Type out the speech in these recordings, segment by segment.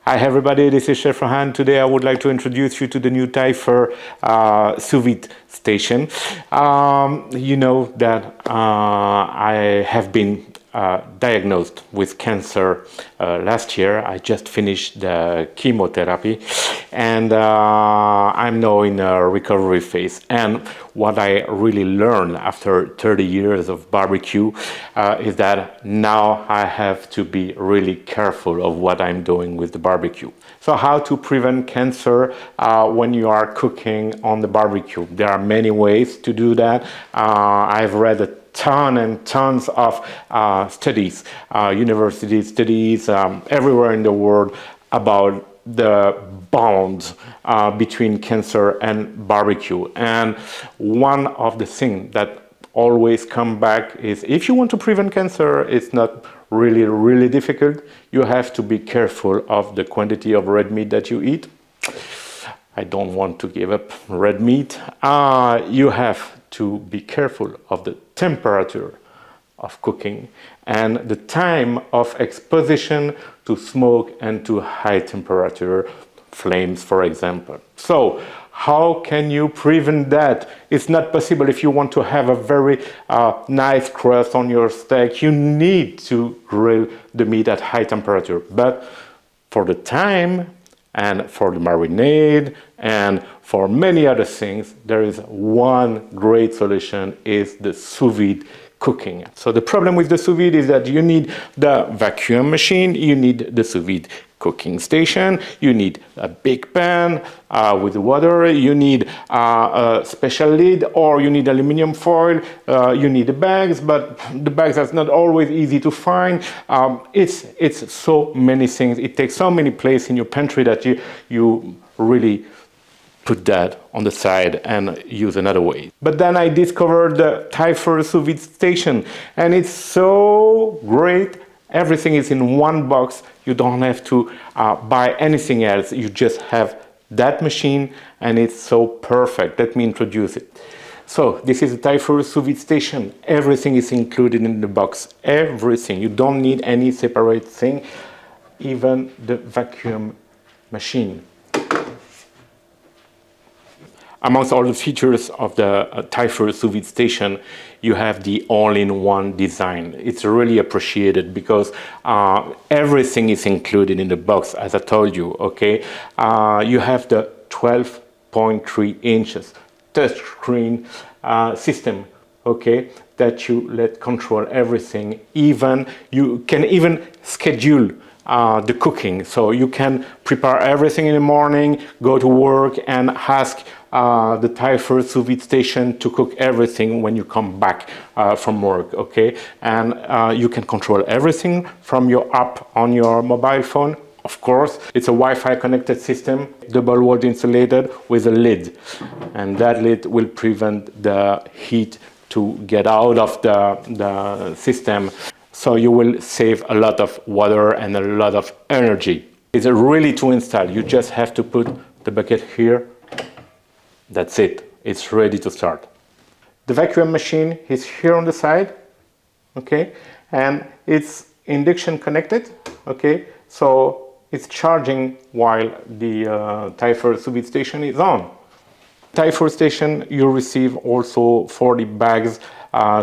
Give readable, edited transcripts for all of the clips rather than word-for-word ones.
Hi everybody, this is Chef Rohan. Today I would like to introduce you to the new Typhur Sous Vide Station. You know that I have been diagnosed with cancer last year. I just finished the chemotherapy and I'm now in a recovery phase. And what I really learned after 30 years of barbecue is that now I have to be really careful of what I'm doing with the barbecue. So how to prevent cancer when you are cooking on the barbecue? There are many ways to do that. I've read a ton and tons of studies, university studies everywhere in the world about the bond between cancer and barbecue. And one of the things that always come back is if you want to prevent cancer, it's not really difficult. You have to be careful of the quantity of red meat that you eat. I don't want to give up red meat. You have to be careful of the temperature of cooking and the time of exposition to smoke and to high temperature flames, for example. So how can you prevent that? It's not possible. If you want to have a very nice crust on your steak, you need to grill the meat at high temperature. But for the time and for the marinade and for many other things, there is one great solution, is the sous vide cooking. So the problem with the sous vide is that you need the vacuum machine, you need the sous vide cooking station, you need a big pan with water, you need a special lid, or you need aluminum foil, you need the bags, but the bags are not always easy to find. It's so many things. It takes so many places in your pantry that you really put that on the side and use another way. But then I discovered the Typhur Sous Vide Station, and it's so great. Everything is in one box. You don't have to buy anything else. You just have that machine, and it's so perfect. Let me introduce it. So this is the Typhur Sous Vide Station. Everything is included in the box. Everything. You don't need any separate thing, even the vacuum machine. Amongst all the features of the Typhur Sous Vide Station, you have the all-in-one design. It's really appreciated because everything is included in the box, as I told you, okay? You have the 12.3 inches touchscreen system, okay, that you let control everything. You can even schedule the cooking, so you can prepare everything in the morning, go to work, and ask the Typhur Sous Vide Station to cook everything when you come back from work, okay? And you can control everything from your app on your mobile phone. Of course, it's a Wi-Fi connected system, double wall insulated with a lid, and that lid will prevent the heat to get out of the system. So you will save a lot of water and a lot of energy. It's really to install. You just have to put the bucket here. That's it. It's ready to start. The vacuum machine is here on the side, okay? And it's induction connected, okay? So it's charging while the Typhur Sous Vide Station is on. Typhur Station, you receive also 40 bags,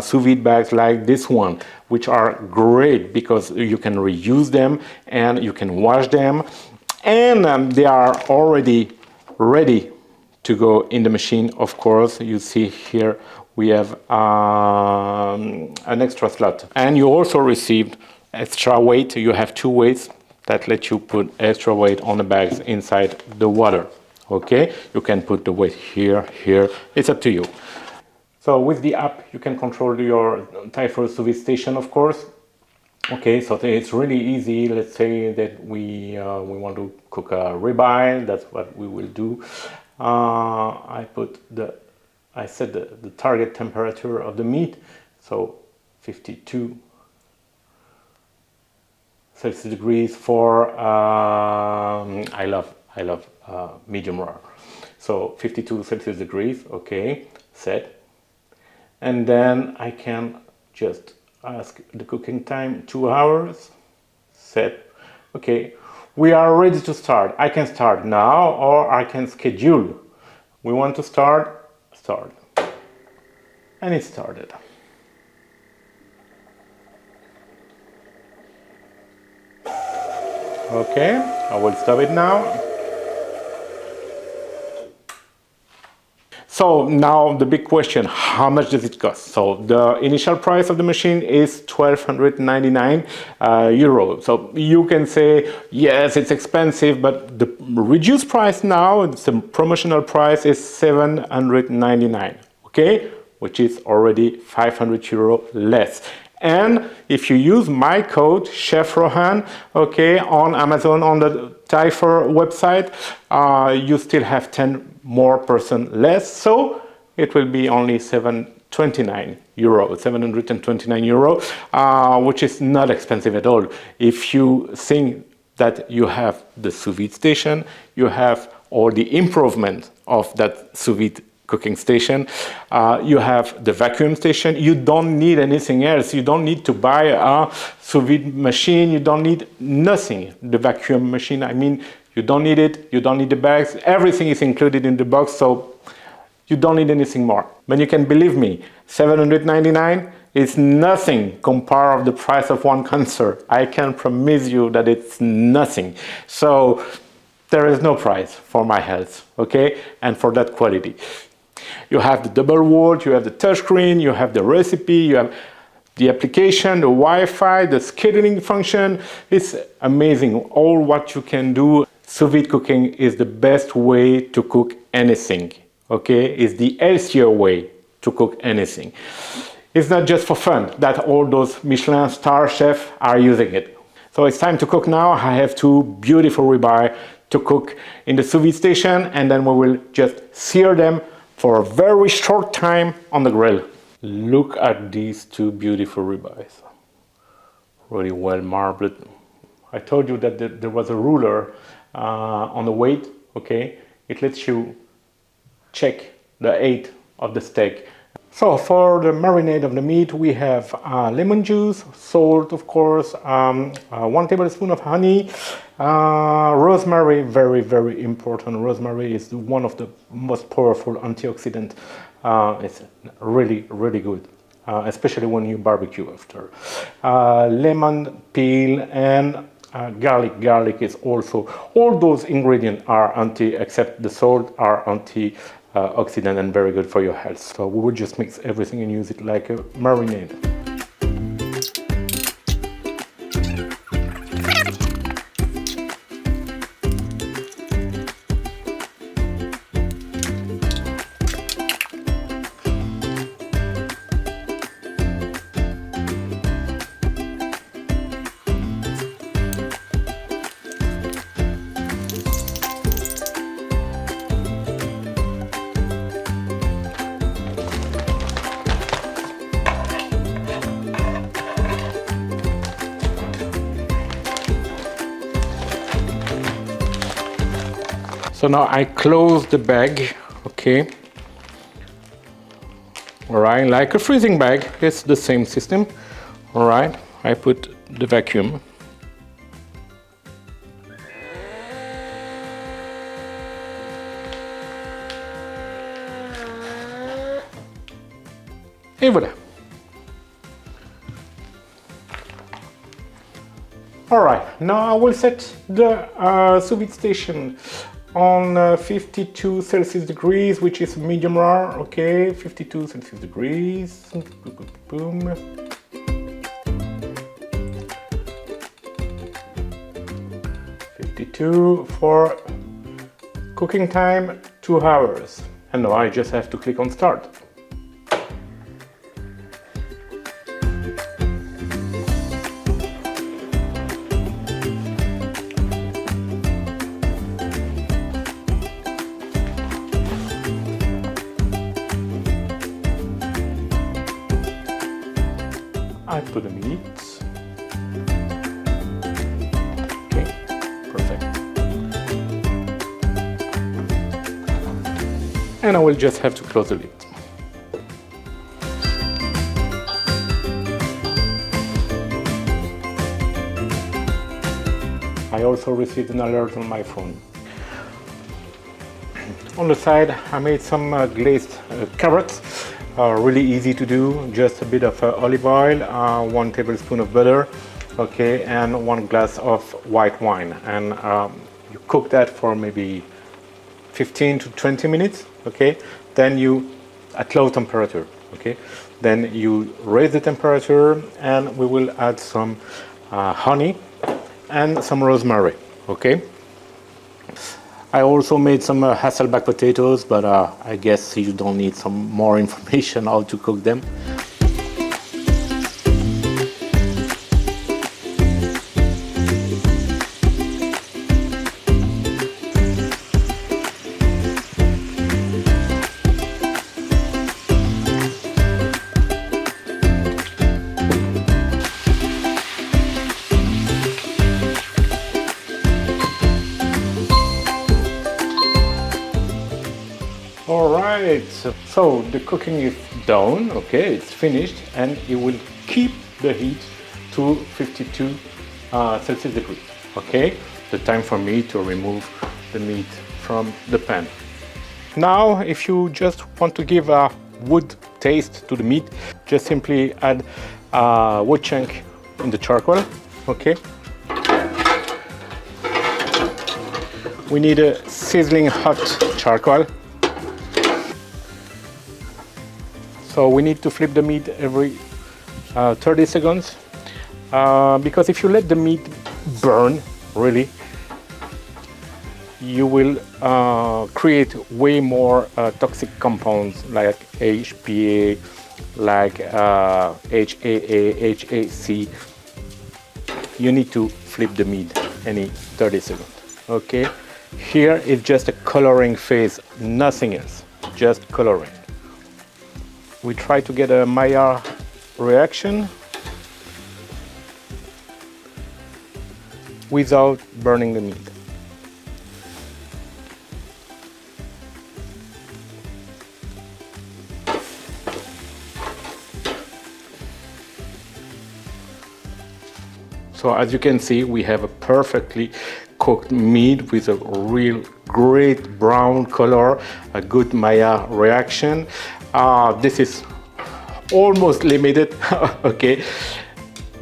sous vide bags like this one, which are great because you can reuse them and you can wash them, and they are already ready to go in the machine. Of course, you see here we have an extra slot, and you also received extra weight. You have two weights that let you put extra weight on the bags inside the water. Okay, you can put the weight here, it's up to you. So with the app, you can control your Typhur Sous Vide Station, of course. Okay, so it's really easy. Let's say that we want to cook a ribeye. That's what we will do. I set the target temperature of the meat, so 52 Celsius degrees for I love medium rare. So 52 Celsius degrees, okay, set. And then I can just ask the cooking time, 2 hours, set. Okay, We are ready to start. I can start now or I can schedule. We want to start, start. And it started. Okay, I will stop it now. So now the big question, how much does it cost? So the initial price of the machine is 1299 euro. So you can say, yes, it's expensive, but the reduced price now, the promotional price is 799, okay? Which is already 500 euro less. And if you use my code Chef Rohan, okay, on Amazon, on the Typhur website, you still have 10% more less. So it will be only 729 euro, 729 euro, which is not expensive at all. If you think that you have the sous vide station, you have all the improvement of that sous vide cooking station, you have the vacuum station, you don't need anything else. You don't need to buy a sous vide machine, you don't need nothing. The vacuum machine, I mean, you don't need it, you don't need the bags, everything is included in the box, so you don't need anything more. But you can believe me, 799 is nothing compared to the price of one concert. I can promise you that it's nothing. So there is no price for my health, okay, and for that quality. You have the double word, you have the touchscreen, you have the recipe, you have the application, the Wi-Fi, the scheduling function. It's amazing all what you can do. Sous vide cooking is the best way to cook anything, okay? It's the healthier way to cook anything. It's not just for fun that all those Michelin star chefs are using it. So it's time to cook now. I have two beautiful ribeye to cook in the sous vide station, and then we will just sear them for a very short time on the grill. Look at these two beautiful ribeyes. Really well marbled. I told you that there was a ruler on the weight, okay? It lets you check the weight of the steak. So for the marinade of the meat, we have lemon juice, salt, of course, 1 tablespoon of honey, rosemary, very, very important. Rosemary is one of the most powerful antioxidants. It's really, really good, especially when you barbecue after. Lemon peel and garlic. Garlic is also, all those ingredients are except the salt, are antioxidant and very good for your health. So we will just mix everything and use it like a marinade. So now I close the bag, okay? All right, like a freezing bag, it's the same system. All right, I put the vacuum. Et voilà. All right, now I will set the sous vide station on 52 Celsius degrees, which is medium rare, okay, 52 Celsius degrees, boom. 52 for cooking time, 2 hours. And now I just have to click on start. I put the meat. Okay, perfect. And I will just have to close the lid. I also received an alert on my phone. On the side, I made some glazed carrots. Really easy to do. Just a bit of olive oil, 1 tablespoon of butter, okay, and 1 glass of white wine. And you cook that for maybe 15 to 20 minutes, okay. Then you at low temperature, okay. Then you raise the temperature, and we will add some honey and some rosemary, okay. I also made some Hasselback potatoes, but I guess you don't need some more information how to cook them. Alright, so the cooking is done, okay, it's finished, and you will keep the heat to 52 Celsius degrees, okay? The time for me to remove the meat from the pan. Now, if you just want to give a wood taste to the meat, just simply add a wood chunk in the charcoal, okay? We need a sizzling hot charcoal. So we need to flip the meat every 30 seconds because if you let the meat burn, really, you will create way more toxic compounds like HPA, like HAA, HAC. You need to flip the meat any 30 seconds, okay? Here is just a coloring phase, nothing else, just coloring. We try to get a Maillard reaction without burning the meat. So as you can see, we have a perfectly cooked meat with a real great brown color, a good Maillard reaction. This is almost limited, okay.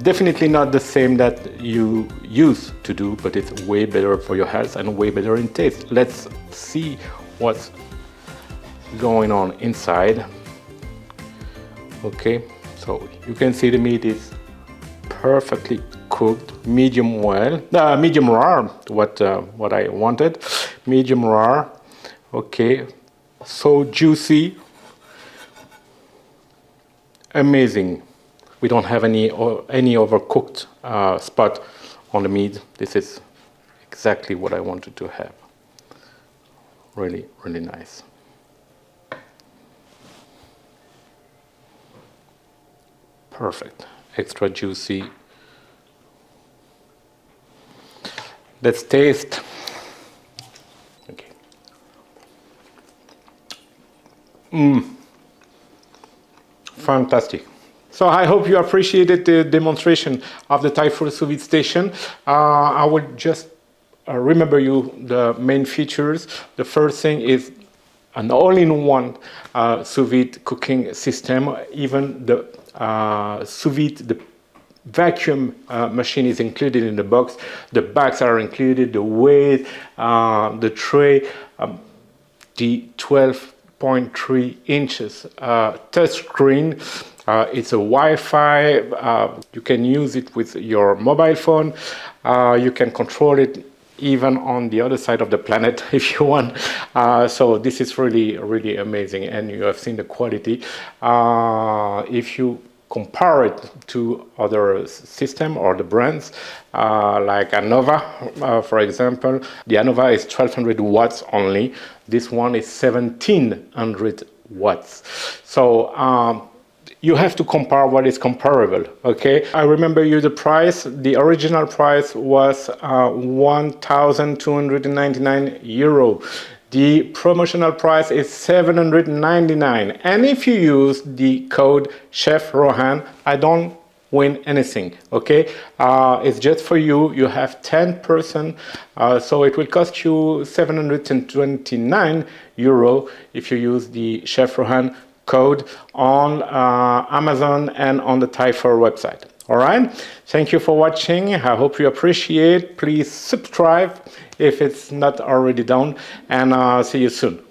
Definitely not the same that you used to do, but it's way better for your health and way better in taste. Let's see what's going on inside. Okay, so you can see the meat is perfectly cooked, medium well, medium rare, what I wanted, medium rare. Okay, so juicy. Amazing. We don't have any overcooked spot on the meat. This is exactly what I wanted to have. Really, really nice. Perfect. Extra juicy. Let's taste. Okay. Fantastic. So I hope you appreciated the demonstration of the Typhur Sous Vide Station. I would just remember you the main features. The first thing is an all-in-one sous vide cooking system. Even the sous vide, the vacuum machine is included in the box. The bags are included, the weight, the tray, the 12.3 inches touch screen. It's a Wi-Fi. You can use it with your mobile phone. You can control it even on the other side of the planet if you want. So this is really, really amazing, and you have seen the quality. If you compare it to other system or the brands like Anova, for example, the Anova is 1200 watts only. This one is 1700 watts. So you have to compare what is comparable, okay? I remember you the price. The original price was 1,299 euro. The promotional price is 799. And if you use the code Chef Rohan, I don't win anything. Okay, it's just for you. You have 10%, so it will cost you 729 euro if you use the Chef Rohan code on Amazon and on the Typhur website. All right, thank you for watching. I hope you appreciate. Please subscribe if it's not already done, and see you soon.